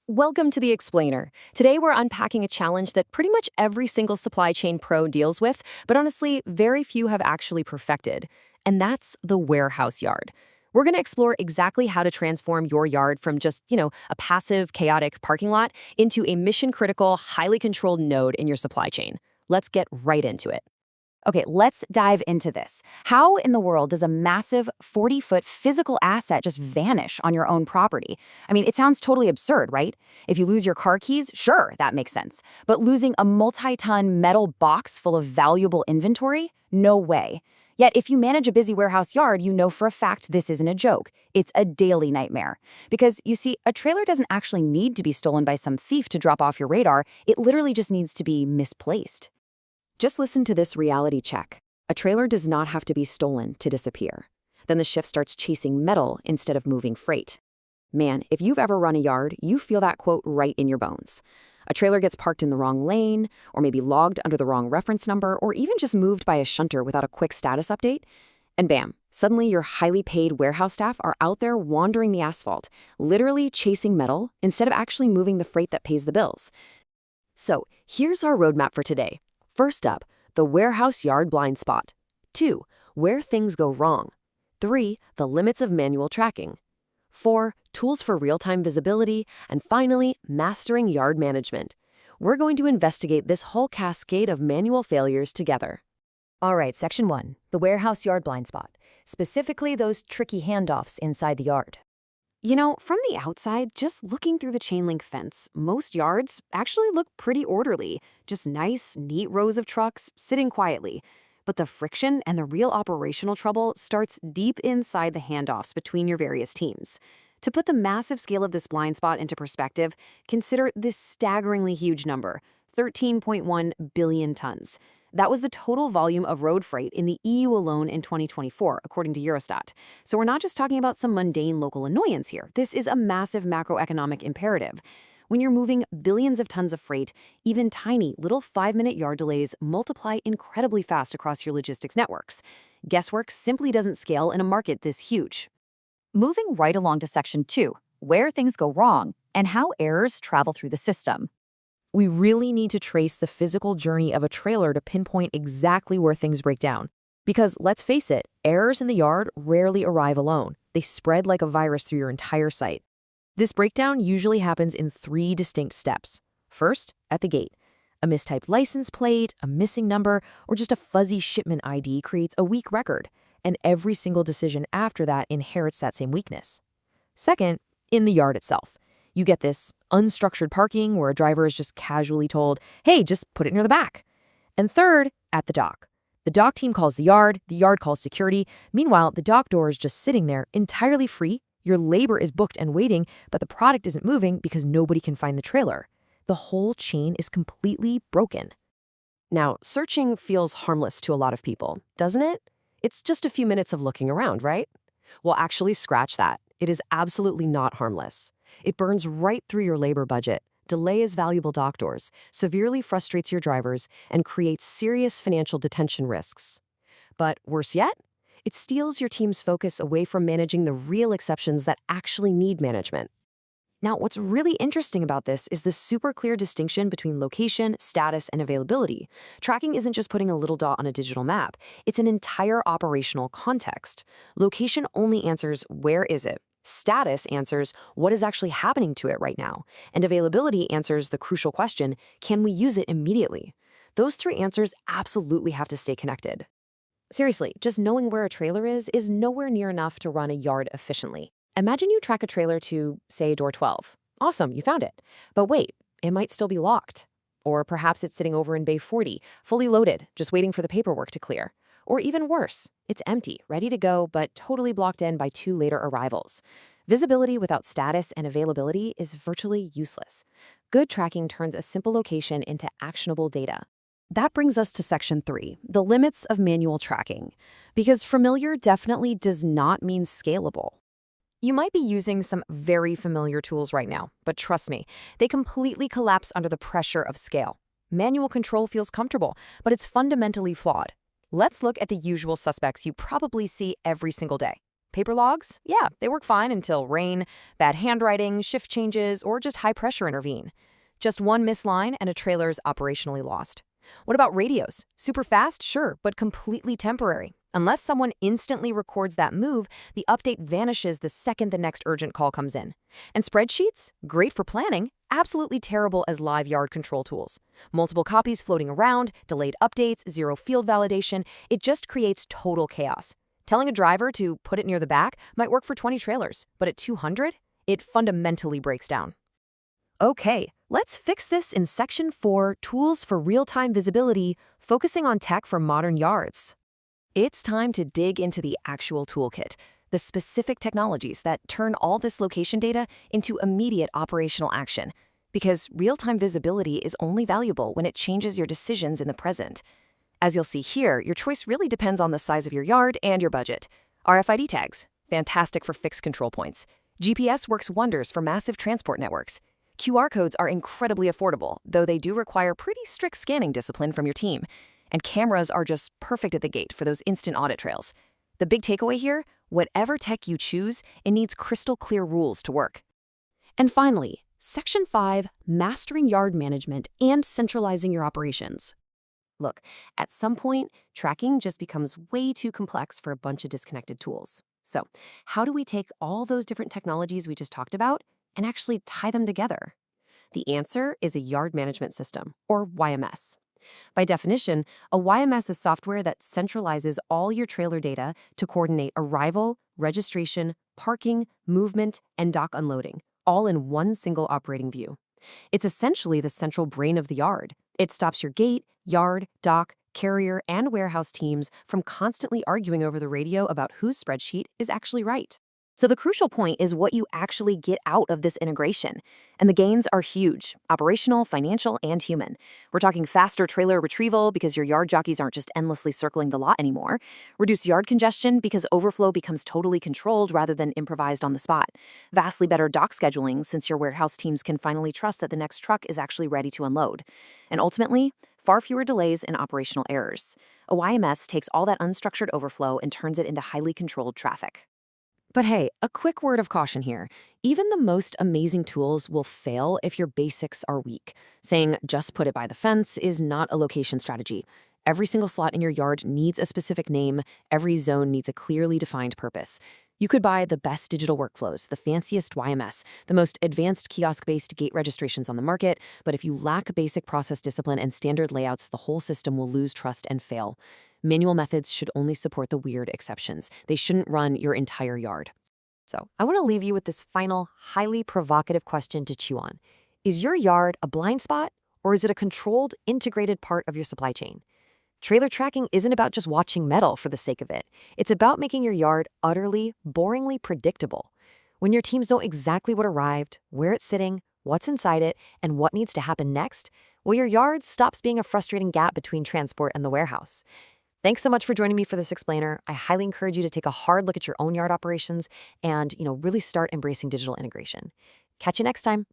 Welcome to The Explainer. Today we're unpacking a challenge that pretty much every single supply chain pro deals with, but honestly, very few have actually perfected. And that's the warehouse yard. We're going to explore exactly how to transform your yard from just, a passive, chaotic parking lot into a mission-critical, highly controlled node in your supply chain. Let's get right into it. Okay, let's dive into this. How in the world does a massive 40-foot physical asset just vanish on your own property? I mean, it sounds totally absurd, right? If you lose your car keys, sure, that makes sense. But losing a multi-ton metal box full of valuable inventory? No way. Yet, if you manage a busy warehouse yard, you know for a fact this isn't a joke. It's a daily nightmare. Because, you see, a trailer doesn't actually need to be stolen by some thief to drop off your radar. It literally just needs to be misplaced. Just listen to this reality check. A trailer does not have to be stolen to disappear. Then the shift starts chasing metal instead of moving freight. Man, if you've ever run a yard, you feel that quote right in your bones. A trailer gets parked in the wrong lane, or maybe logged under the wrong reference number, or even just moved by a shunter without a quick status update. And bam, suddenly your highly paid warehouse staff are out there wandering the asphalt, literally chasing metal instead of actually moving the freight that pays the bills. So here's our roadmap for today. First up, the warehouse yard blind spot. 2, where things go wrong. 3, the limits of manual tracking. 4, tools for real-time visibility. And finally, mastering yard management. We're going to investigate this whole cascade of manual failures together. All right, Section 1, the warehouse yard blind spot, specifically those tricky handoffs inside the yard. You know, from the outside, just looking through the chain link fence, most yards actually look pretty orderly. Just nice, neat rows of trucks sitting quietly. But the friction and the real operational trouble starts deep inside the handoffs between your various teams. To put the massive scale of this blind spot into perspective, consider this staggeringly huge number, 13.1 billion tons. That was the total volume of road freight in the EU alone in 2024, according to Eurostat. So we're not just talking about some mundane local annoyance here. This is a massive macroeconomic imperative. When you're moving billions of tons of freight, even tiny little 5-minute yard delays multiply incredibly fast across your logistics networks. Guesswork simply doesn't scale in a market this huge. Moving right along to Section 2, where things go wrong and how errors travel through the system. We really need to trace the physical journey of a trailer to pinpoint exactly where things break down. Because, let's face it, errors in the yard rarely arrive alone. They spread like a virus through your entire site. This breakdown usually happens in 3 distinct steps. First, at the gate. A mistyped license plate, a missing number, or just a fuzzy shipment ID creates a weak record, and every single decision after that inherits that same weakness. Second, in the yard itself. You get this unstructured parking where a driver is just casually told, hey, just put it near the back. And third, at the dock. The dock team calls the yard calls security. Meanwhile, the dock door is just sitting there entirely free. Your labor is booked and waiting, but the product isn't moving because nobody can find the trailer. The whole chain is completely broken. Now, searching feels harmless to a lot of people, doesn't it? It's just a few minutes of looking around, right? Well, actually, scratch that. It is absolutely not harmless. It burns right through your labor budget, delays valuable dock doors, severely frustrates your drivers, and creates serious financial detention risks. But worse yet, it steals your team's focus away from managing the real exceptions that actually need management. Now, what's really interesting about this is the super clear distinction between location, status, and availability. Tracking isn't just putting a little dot on a digital map. It's an entire operational context. Location only answers, where is it? Status answers, what is actually happening to it right now? And availability answers the crucial question, can we use it immediately? Those 3 answers absolutely have to stay connected. Seriously, just knowing where a trailer is nowhere near enough to run a yard efficiently. Imagine you track a trailer to, say, door 12. Awesome, you found it. But wait, it might still be locked. Or perhaps it's sitting over in bay 40, fully loaded, just waiting for the paperwork to clear. Or even worse, it's empty, ready to go, but totally blocked in by 2 later arrivals. Visibility without status and availability is virtually useless. Good tracking turns a simple location into actionable data. That brings us to Section 3, the limits of manual tracking. Because familiar definitely does not mean scalable. You might be using some very familiar tools right now, but trust me, they completely collapse under the pressure of scale. Manual control feels comfortable, but it's fundamentally flawed. Let's look at the usual suspects you probably see every single day. Paper logs? Yeah, they work fine until rain, bad handwriting, shift changes, or just high pressure intervene. Just one missed line and a trailer's operationally lost. What about radios? Super fast? Sure, but completely temporary. Unless someone instantly records that move, the update vanishes the second the next urgent call comes in. And spreadsheets? Great for planning, absolutely terrible as live yard control tools. Multiple copies floating around, delayed updates, zero field validation, it just creates total chaos. Telling a driver to put it near the back might work for 20 trailers, but at 200, it fundamentally breaks down. Okay, let's fix this in Section 4, Tools for Real-Time Visibility, focusing on tech for modern yards. It's time to dig into the actual toolkit, the specific technologies that turn all this location data into immediate operational action, because real-time visibility is only valuable when it changes your decisions in the present. As you'll see here, your choice really depends on the size of your yard and your budget. RFID tags, fantastic for fixed control points. GPS works wonders for massive transport networks. QR codes are incredibly affordable, though they do require pretty strict scanning discipline from your team. And cameras are just perfect at the gate for those instant audit trails. The big takeaway here, whatever tech you choose, it needs crystal clear rules to work. And finally, Section 5, Mastering Yard Management and Centralizing Your Operations. Look, at some point, tracking just becomes way too complex for a bunch of disconnected tools. So, how do we take all those different technologies we just talked about and actually tie them together? The answer is a yard management system, or YMS. By definition, a YMS is software that centralizes all your trailer data to coordinate arrival, registration, parking, movement, and dock unloading, all in one single operating view. It's essentially the central brain of the yard. It stops your gate, yard, dock, carrier, and warehouse teams from constantly arguing over the radio about whose spreadsheet is actually right. So the crucial point is what you actually get out of this integration. And the gains are huge, operational, financial, and human. We're talking faster trailer retrieval because your yard jockeys aren't just endlessly circling the lot anymore. Reduced yard congestion because overflow becomes totally controlled rather than improvised on the spot. Vastly better dock scheduling since your warehouse teams can finally trust that the next truck is actually ready to unload. And ultimately, far fewer delays and operational errors. A YMS takes all that unstructured overflow and turns it into highly controlled traffic. But hey, a quick word of caution here. Even the most amazing tools will fail if your basics are weak. Saying just put it by the fence is not a location strategy. Every single slot in your yard needs a specific name. Every zone needs a clearly defined purpose. You could buy the best digital workflows, the fanciest YMS, the most advanced kiosk-based gate registrations on the market, but if you lack basic process discipline and standard layouts, the whole system will lose trust and fail. Manual methods should only support the weird exceptions. They shouldn't run your entire yard. So, I want to leave you with this final, highly provocative question to chew on. Is your yard a blind spot, or is it a controlled, integrated part of your supply chain? Trailer tracking isn't about just watching metal for the sake of it. It's about making your yard utterly, boringly predictable. When your teams know exactly what arrived, where it's sitting, what's inside it, and what needs to happen next, well, your yard stops being a frustrating gap between transport and the warehouse. Thanks so much for joining me for this explainer. I highly encourage you to take a hard look at your own yard operations and, really start embracing digital integration. Catch you next time.